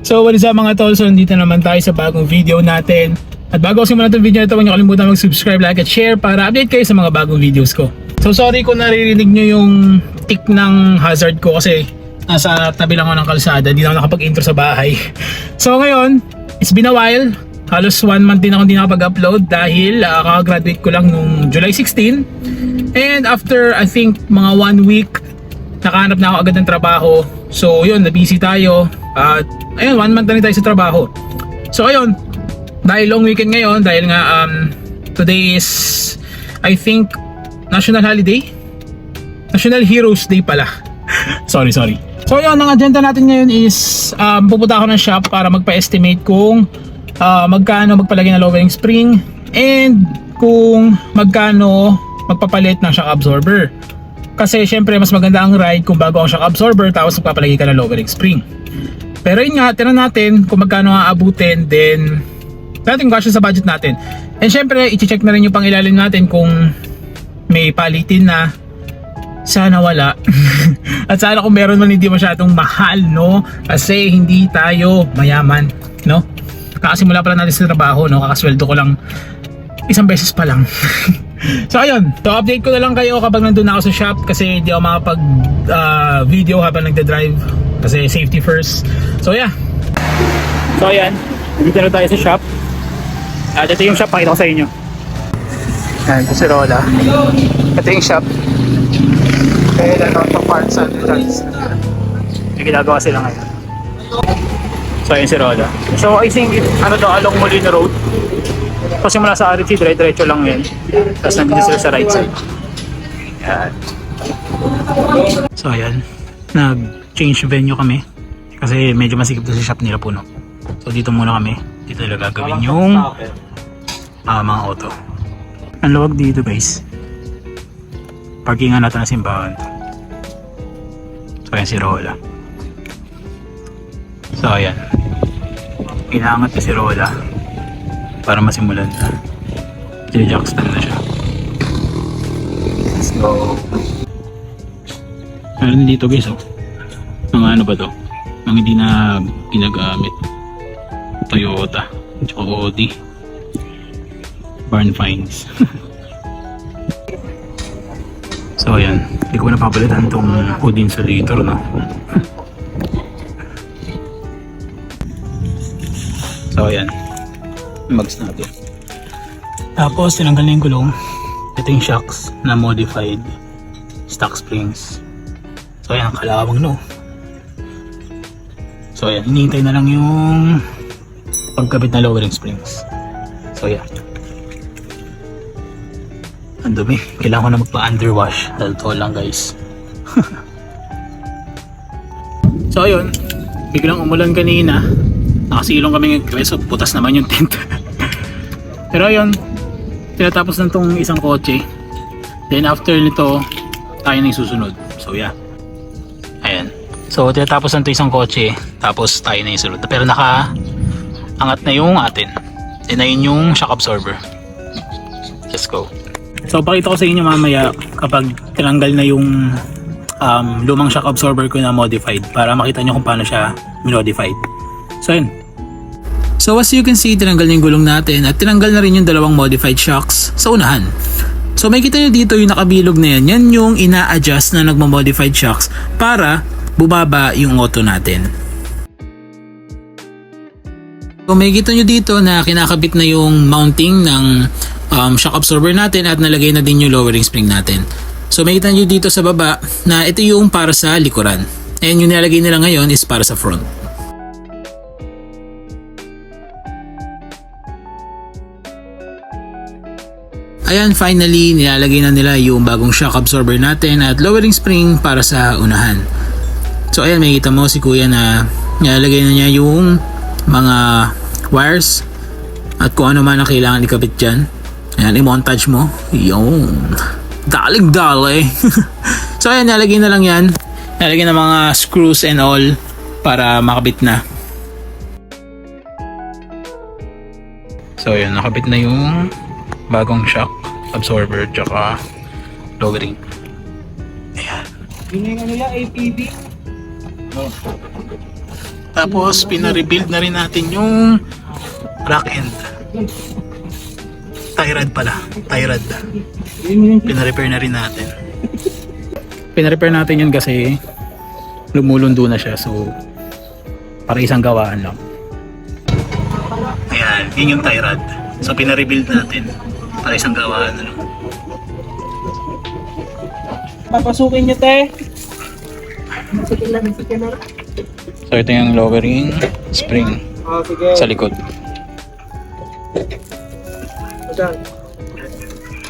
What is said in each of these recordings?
So what is up mga tol? So nandito naman tayo sa bagong video natin. At bago ko simulan itong video na ito, huwag niyo kalimutan mag-subscribe, like at share para update kayo sa mga bagong videos ko. So sorry kung naririnig nyo yung tick ng hazard ko kasi nasa tabi lang ako ng kalsada, hindi na ako nakapag-intro sa bahay. So ngayon, it's been a while. Halos 1 month din ako hindi nakapag-upload dahil kaka-graduate ko lang nung July 16. And after I think mga 1 week, nakahanap na ako agad ng trabaho. So yun, na-busy tayo. At ayun, 1 month na rin tayo sa trabaho. So ayun, dahil long weekend ngayon, dahil nga today is I think national holiday, National Heroes Day pala. sorry. So ayun, ang agenda natin ngayon is pupunta ako ng shop para magpa-estimate kung magkano magpalagay ng lowering spring and kung magkano magpapalit ng shock absorber. Kasi syempre mas maganda ang ride kung bago ang shock absorber tapos magpapalagay ka ng lowering spring. Pero yun nga, tinan natin kung magkano aabutin, then natin question sa budget natin. And syempre, i-check na rin yung pangilalim natin kung may palitin na. Sana wala. At sana kung meron man hindi masyadong mahal, no? Kasi hindi tayo mayaman, no? Kakasimula pala natin sa trabaho, no? Kakasweldo ko lang isang beses pa lang. So ayun, to update ko na lang kayo kapag nandun na ako sa shop kasi hindi ako makapag video habang nagda-drive kasi safety first. So yeah. So ayan, dito na tayo sa shop. At ito yung shop, pakita ko sa inyo. Ayan, ito si Rola. Ito yung shop. Kaya lang auto parts and returns. May ginagawa sila ngayon. So ayan si Rola. So I think along Molino Road. Kasi mula sa RFC, dire-diretso lang yan. Tapos nandito sila sa right side. Ayan. So ayan, nag-change venue kami. Kasi medyo masikip doon sa shop nila puno. So dito muna kami. Dito nila gagawin yung mga auto. Ang luwag dito guys. Parkingan natin na simbahan. So ayan si Rola. So ayan, inaangat na si Rola para masimulan na. Jackson na siya. Let's go. Meron dito guys oh. Mga ano ba to? Mga hindi na ginagamit. Toyota, tsaka Audi, barn finds. So ayan, hindi ko napapalitan itong Audi insulator, no? So ayan, mags natin. Tapos tinanggal na yung gulong. Ito yung shocks na modified stock springs. So ayan, ang kalawang no. So ayan, hinihintay na lang yung pagkabit na lowering springs. So yeah, ang dumi, kailangan ko na magpa-underwash dahil tol lang guys. So ayun, biglang umulan kanina, nakasilong kami ng so putas naman yung tent. Pero ayun, tinatapos na itong isang kotse, then after nito tayo na yung susunod. So yeah, ayan, so tinatapos na ito isang kotse, tapos tayo na yung sunod. Pero naka-angat na yung atin, then ayun yung shock absorber. Let's go. So pakita ko sa inyo mamaya kapag tinanggal na yung lumang shock absorber ko na modified para makita nyo kung paano siya modified. So yun. So as you can see, tinanggal na yung gulong natin at tinanggal na rin yung dalawang modified shocks sa unahan. So makikita nyo dito yung nakabilog na yan. Yan yung ina-adjust na nagmo-modified shocks para bumaba yung auto natin. So makikita nyo dito na kinakabit na yung mounting ng shock absorber natin at nalagay na din yung lowering spring natin. So makikita nyo dito sa baba na ito yung para sa likuran. And yung nilagay nila ngayon is para sa front. Ayan, finally nilalagay na nila yung bagong shock absorber natin at lowering spring para sa unahan. So ayan, makikita mo si kuya na nilalagay na niya yung mga wires at kung ano man ang kailangan ikabit dyan. Ayan, i-montage mo. Yun, dalig-dali. So ayan, nilalagay na lang yan. Nilalagay na mga screws and all para makabit na. So ayan, nakabit na yung bagong shock absorber tsaka lowering. Ayan. Yun yung ano yan, APB? Tapos pina-rebuild na rin natin yung rack end. Tie rod pala. Tie rod. Pina-repair na rin natin. Pina-repair natin yun kasi lumulundo na siya. So, para isang gawaan lang. Ayan, yun yung tie rod. So, pina-rebuild natin para isang gawaan na lang. Papasukin niyo, te. So, ito yung lowering spring Oh, sige. sa likod. Saan?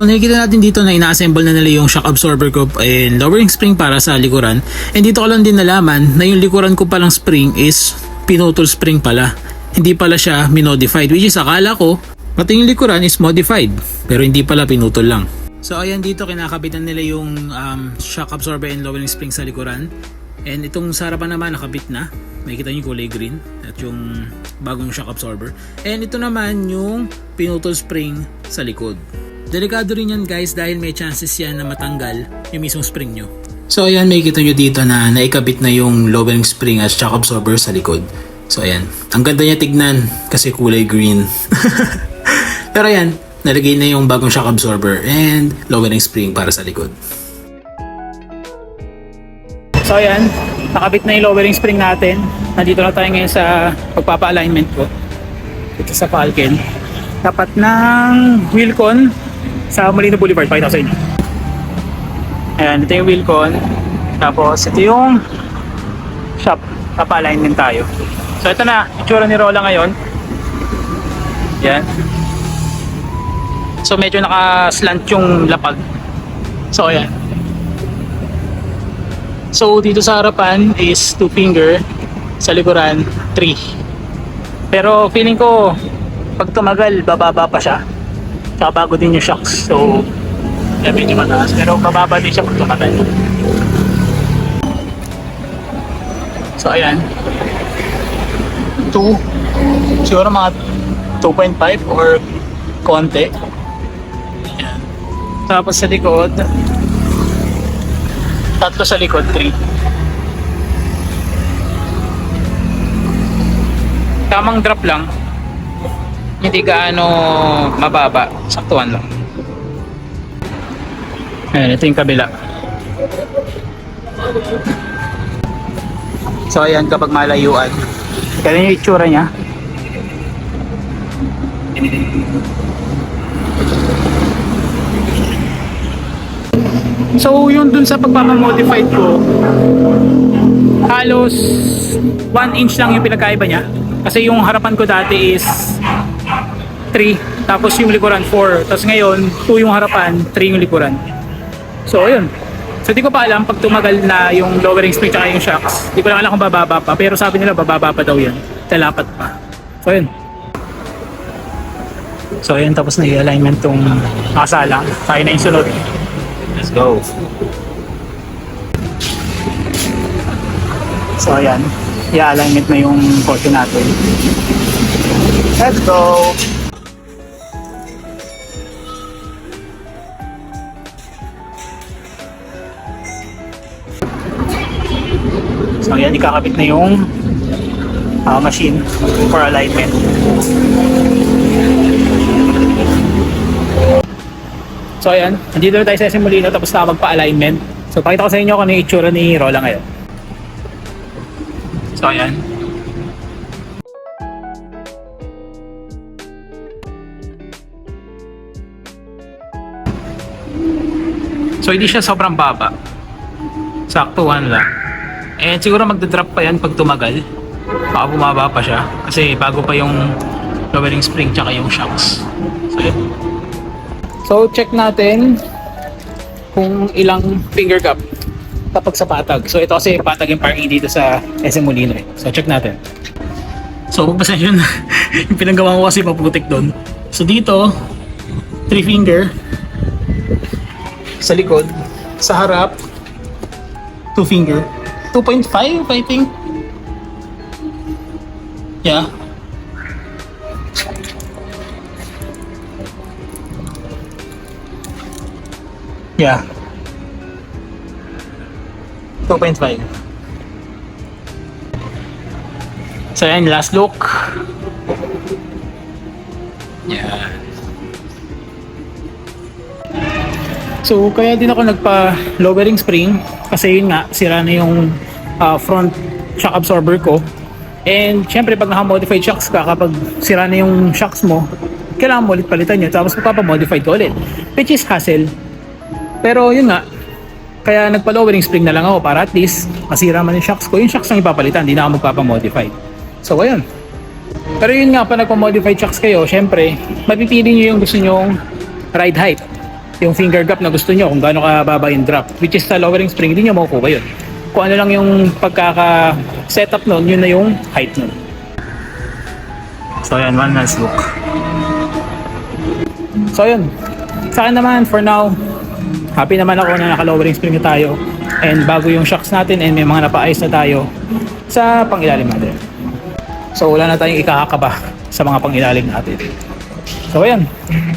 Nakikita natin dito na ina-assemble na nila yung shock absorber ko and lowering spring para sa likuran. And dito ko lang din nalaman na yung likuran ko palang spring is pinutol spring pala. Hindi pala siya minodified, which is akala ko pati yung likuran is modified pero hindi pala, pinutol lang. So ayan, dito kinakabitan nila yung shock absorber and lowering spring sa likuran. And itong sa harapan naman nakabit na. Makikita nyo yung kulay green at yung bagong shock absorber. And ito naman yung pinutol spring sa likod. Delikado rin yan guys dahil may chances yan na matanggal yung mismong spring nyo. So ayan, makikita nyo dito na naikabit na yung lowering spring at shock absorber sa likod. So ayan, ang ganda niya tignan kasi kulay green. Pero ayan, nalagay na yung bagong shock absorber and lowering spring para sa likod. So ayan, nakabit na yung lowering spring natin. Nandito na tayo ngayon sa pagpapa-alignment ko. Ito sa Falcon. Tapat ng Wheelcon sa Molino Boulevard. Pakita ko sa inyo. Ayan, ito yung Wheelcon. Tapos ito yung shop. Papa-alignment tayo. So ito na, itsura ni Rola ngayon. Yan. So medyo naka-slant yung lapag. So ayan. So dito sa harapan is 2 finger, sa likuran 3. Pero feeling ko pag tumagal bababa pa siya. Tsaka bago din yung shocks. So medyo mataas pero bababa din siya pag tumagal. So ayan. 2, siguro mga 2.5 or konti. Ayan. Tapos sa likod 3 sa likod, 3. Tamang drop lang. Hindi gaano mababa. Saktuhan lang. Ayan, ito yung kabila. So ayan, kapag malayuan. Ganyan yung itsura niya. So yun dun sa pagpapamodified ko, halos 1 inch lang yung pinagkaiba niya. Kasi yung harapan ko dati is 3, tapos yung likuran 4. Tapos ngayon 2 yung harapan, 3 yung likuran. So ayun. So di ko pa alam pag tumagal na yung lowering spring tsaka yung shocks. Di ko lang alam kung bababa pa, pero sabi nila bababa pa daw yan. Talapat pa. So ayun. So ayun, tapos na i-alignment tong nakasalang. Tayo na yung sunod. Let's go. So ayan, i-alignment na yung kotse natin. Let's go. So ayan, ikakabit na yung machine for alignment. So ayan, nandito na tayo sa SM Molino tapos na magpa-alignment. So pakita ko sa inyo kung ano yung itsura ni Rola ngayon. So ayan. So hindi siya sobrang baba. Saktuhan lang. And siguro magdadrop pa yan pag tumagal. Baka bumaba pa siya. Kasi bago pa yung lowering spring tsaka yung shocks. So yun. So check natin kung ilang finger gap kapag sa patag. So ito kasi patag yung parking dito sa SM Molino eh. So check natin. So pagpasan yun, yung pinanggawa ko kasi paputik doon. So dito, 3 finger. Sa likod, sa harap, 2 finger. 2.5 I think. Yeah. Yeah. 2.5. So yan, last look. Yan. So kaya din ako nagpa lowering spring kasi yun nga, sira na yung front shock absorber ko. And syempre pag naka-modified shocks ka, kapag sira na yung shocks mo, kailangan mo ulit palitan yun, tapos magpapa-modified ka ulit, which is hassle. Pero yun nga, kaya nagpa-lowering spring na lang ako para at least masira man yung shocks ko, yung shocks lang ipapalitan, hindi na ako magpapa-modified. So ayun. Pero yun nga, pag nagpa-modified shocks kayo, syempre mapipili nyo yung gusto nyong ride height, yung finger gap na gusto nyo, kung gaano kababa yung drop, which is sa lowering spring, hindi nyo makukuha yun. Kung ano lang yung pagkaka-setup nun, yun na yung height nun. So yan, one last look. So yun, sa akin naman for now, happy naman ako na naka-lowering spring na tayo, and bago yung shocks natin and may mga napaayos na tayo sa pangilalim natin. So wala na tayong ikakakaba sa mga pangilalim natin. So ayan.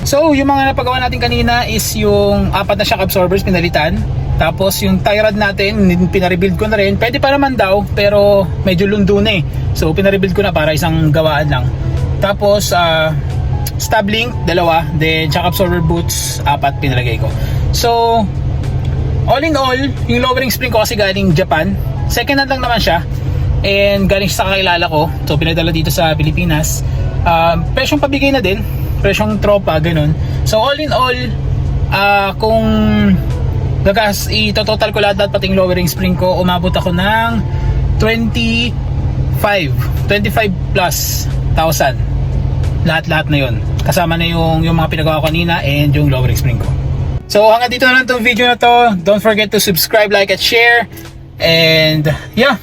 So yung mga napagawa natin kanina is yung 4 na shock absorbers pinalitan. Tapos yung tie rod natin, pinarebuild ko na rin. Pwede pa naman daw, pero medyo lundo na eh. So pinarebuild ko na para isang gawaan lang. Tapos stab link, 2. Then shock absorber boots, 4 pinalagay ko. So all in all, yung lowering spring ko kasi galing Japan. Second hand lang naman siya. And galing siya sa kakilala ko. So pinadala dito sa Pilipinas. Presyong pabigay na din. Presyong tropa, ganun. So all in all, kung ito-total ko lahat pating lowering spring ko, umabot ako ng 25 plus thousand. Lahat-lahat na yun. Kasama na yung mga pinagawa ko kanina and yung lowering spring ko. So hanggang dito na lang itong video na to. Don't forget to subscribe, like, at share. And yeah,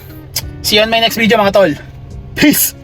see you on my next video mga tol. Peace!